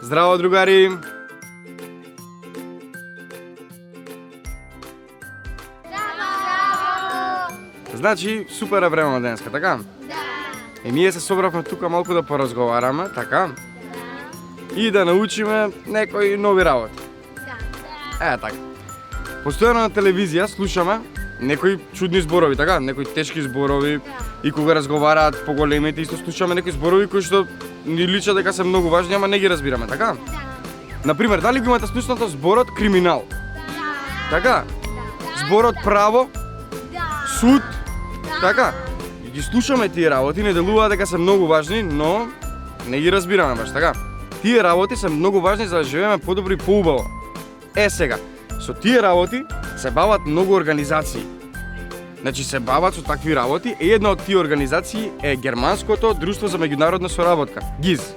Здраво, другари! Значи, супер е време денеска, така? Да. И ние се собравме тука малку да поразговараме, така? И да научиме некои нови работи. Така. Постојано на телевизија слушаме некои чудни зборови, така? Некои тешки зборови. И кога разговараат поголемите, исто слушаме некои зборови кои што ни личат дека се многу важни, ама не ги разбираме, така? Например, дали го имате слушнато зборот криминал? Така? Зборот право? Суд? Така? И ги слушаме тие работи, не делуваат дека се многу важни, но не ги разбираме баш, така? Тие работи се многу важни за да живееме подобро и поубаво. Сега, со тие работи се бават многу организации. Значи се бават со такви работи и една од тие организации е Германското друштво за меѓународна соработка, ГИЗ.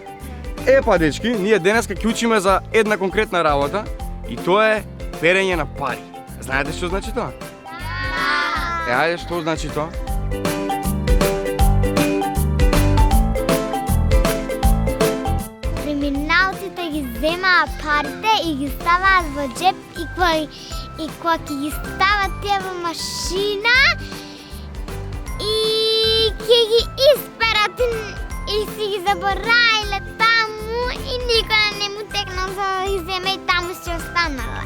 Па дечки, ние денеска ќе учиме за една конкретна работа и тоа е перење на пари. Знаете што значи тоа? Ајде, што значи тоа? Криминалците ги земаат парите и ги ставаат во джеп и кога ќе ги стават тие во машина и ќе ги исперат и си ги забораиле таму и никој не му текнал за да ги земе и таму ќе останала.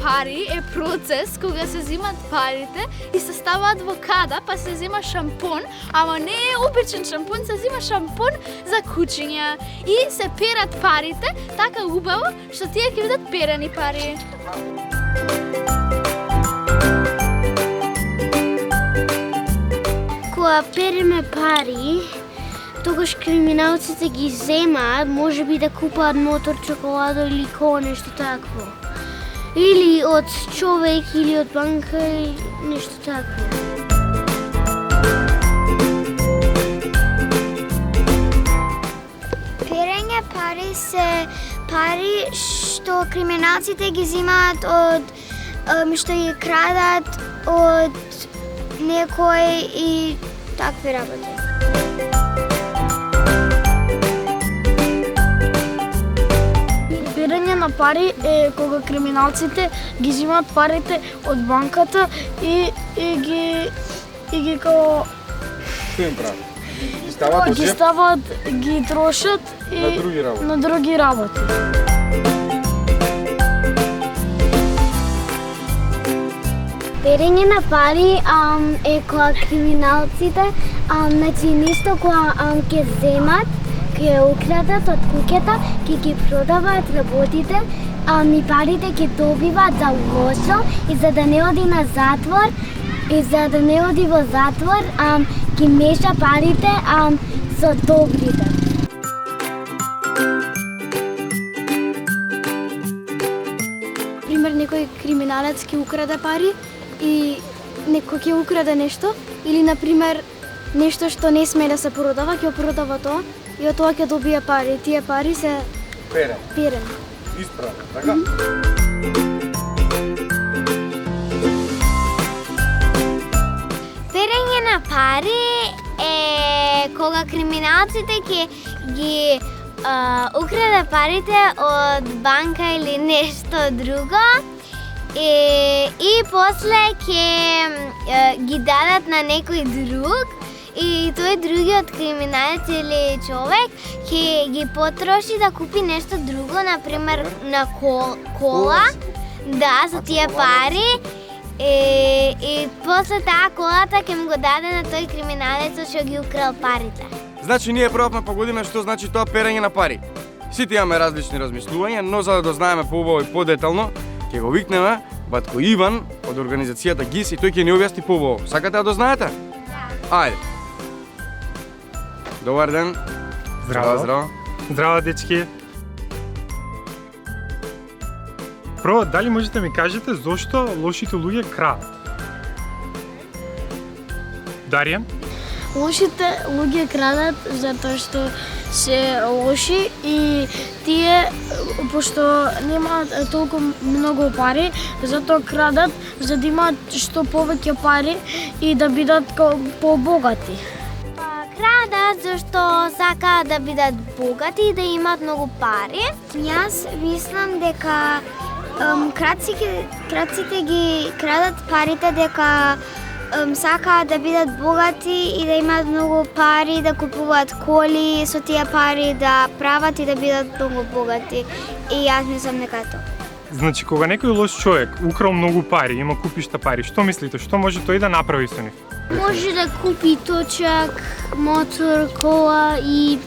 Пари е процес кога се земат парите и се ставаат во када, па се зема шампон, ама не е обичен шампон, се зема шампон за кучиња и се перат парите така убаво што тие ќе бидат перани пари. Кога переме пари, тогаш криминалците ги земаат, можеби да купаат мотор, чоколадо или ко нешто такво. Или од човек, или од банка, или нешто такво. Перење пари се пари што криминалците ги земаат од што ги крадат од некој и такви работи. Перење на пари е кога криминалците ги земаат парите од банката и ги као Што им прават? Ги стават во ги джеп? стават, ги трошат и на други работи. Перење на пари е кога криминалците значи нешто кога ќе земат, ќе украдат од куќата, ќе ги продаваат работите, и парите ќе добиваат за лошо и за да не оди на затвор, во затвор, ќе меша парите со добрите. Пример, некој криминалец ќе украде пари и некој ќе украде нешто или на пример нешто што не смее да се продава, ќе продава тоа и од тоа ќе добие пари. Тие пари се перени. Исправно, така? Перење на пари е кога криминалците ќе ги украде парите од банка или нешто друго и после ќе ги дадат на некој друг и тој другиот криминалец или човек ќе ги потроши да купи нешто друго, например на кола, да, со тие пари и после таа колата ќе му го даде на тој криминалец што ги украл парите. Значи ние пробавме погодиме што значи тоа перење на пари. Сите имаме различни размислувања, но за да дознаеме поубаво и подетално, ќе го викнеме Батко Иван од организацијата ГИС и тој ќе ни објасни поубаво. Сакате да дознаете? Ајде. Добар ден. Здраво. Здраво, дечки. Прво, дали можете да ми кажете зошто лошите луѓе крадат? Даријан? лошите луѓе крадат затоа што се лоши и тие пошто немаат толку многу пари, затоа крадат за да имаат што повеќе пари и да бидат побогати. Крадат зашто сакаат да бидат богати и да имаат многу пари. Јас мислам дека крадците ги крадат парите дека сакаат да бидат богати и да имаат многу пари, да купуваат коли, со тие пари да прават и да бидат многу богати. И јас мислам дека е тоа. Значи, кога некој лош човек украл многу пари, има купишта пари, што мислите, што може тој да направи со нив? Може да купи точак, мотор, кола и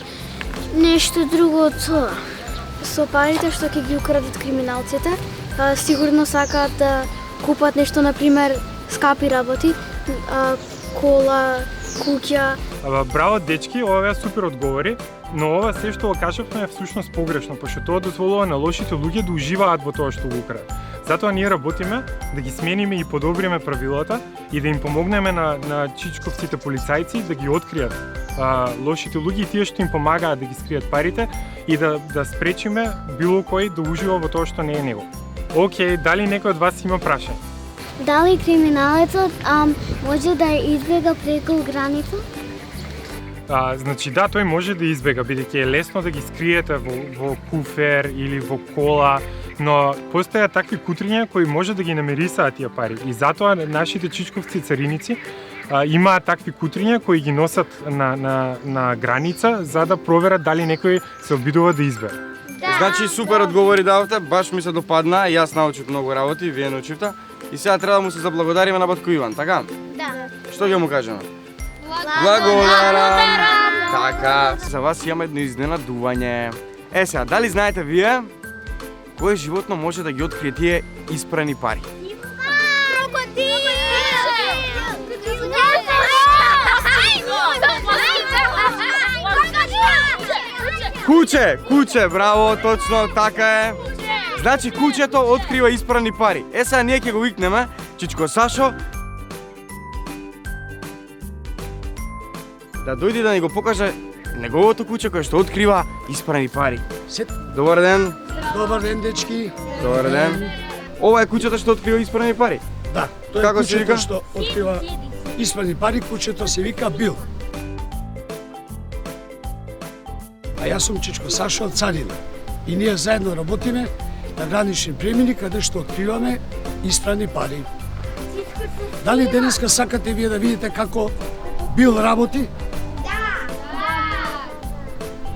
нешто друго од тоа. Со парите што ќе ги украдат криминалците, сигурно сакаат да купат нешто, например, скапи работи, кола, куќа. Браво, дечки, ова е супер одговори, но ова се што го кажавме е всушност погрешно, пошто тоа дозволува на лошите луѓе да уживаат во тоа што го украдат. Затоа ние работиме да ги смениме и подобриме правилата и да им помогнеме на чичковците полицајци да ги откријат лошите луѓе и тие што им помагаат да ги скријат парите и да спречиме било кој да ужива во тоа што не е него. Океј, дали некој од вас има прашање? Дали криминалецот може да избега преку граница? Значи да, тој може да избега, бидејќи е лесно да ги скриете во куфер или во кола, но постојат такви кутриња кои може да ги намирисаат тие пари. И затоа нашите чичковци цариници имаат такви кутриња кои ги носат на граница за да проверат дали некој се обидува да избега. Значи супер одговори давате, баш ми се допадна, јас научив многу работи, вие научивте. И сега треба да му се заблагодариме на Батко Иван, така? Да. Што ќе му кажеме? Благодарам! Така, за вас имаме едно изненадување. Сега, дали знаете вие кое животно може да ги открие тие испрани пари? Куче, браво, точно така е. Значи кучето открива испрани пари. Сега ние ќе го викнеме Чичко Сашо да дојде да ни го покаже неговото куче кое што открива испрани пари. Добар ден. Добар ден, дечки. Добар ден. Ова е кучето што открива испрани пари? Да, тоа е Како се вика? кучето што открива испрани пари, кучето се вика Бил. А јас сум Чичко Сашо од Царина. И ние заедно работиме на гранични премини каде што откриваме испрани пари. Дали денеска сакате вие да видите како Бил работи?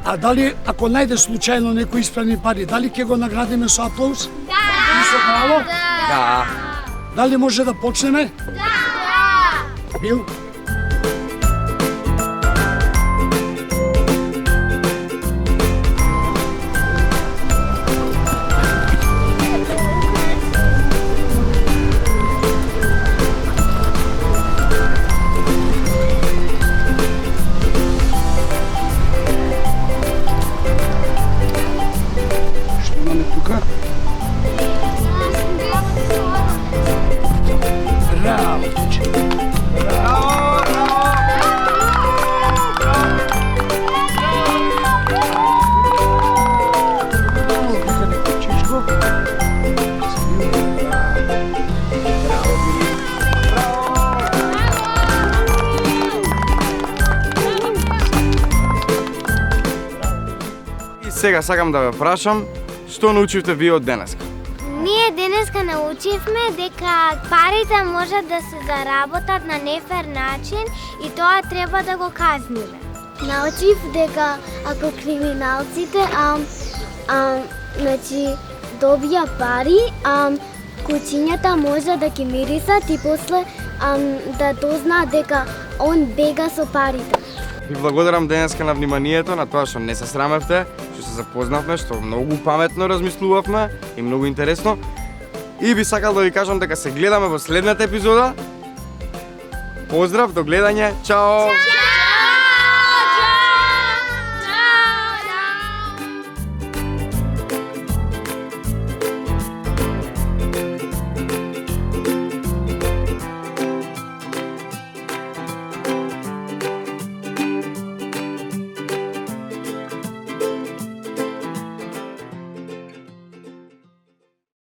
А дали ако најде случајно некои испрани пари, дали ќе го наградиме со аплауз? Да! И со браво? Да. Дали може да почнеме? Да! Бил? Сега сакам да ве прашам, што научивте вие од денеска? Ние денеска научивме дека парите можат да се заработат на нефер начин и тоа треба да го казниме. Научив дека ако криминалците значи добија пари, кучињата може да ги мирисат и после да дознаат дека он бега со парите. Ви благодарам денеска на вниманието, на тоа што не се срамевте, што се запознавме, што многу паметно размислувавме и многу интересно. И би сакал да ви кажам дека се гледаме во следната епизода. Поздрав, до гледање, чао!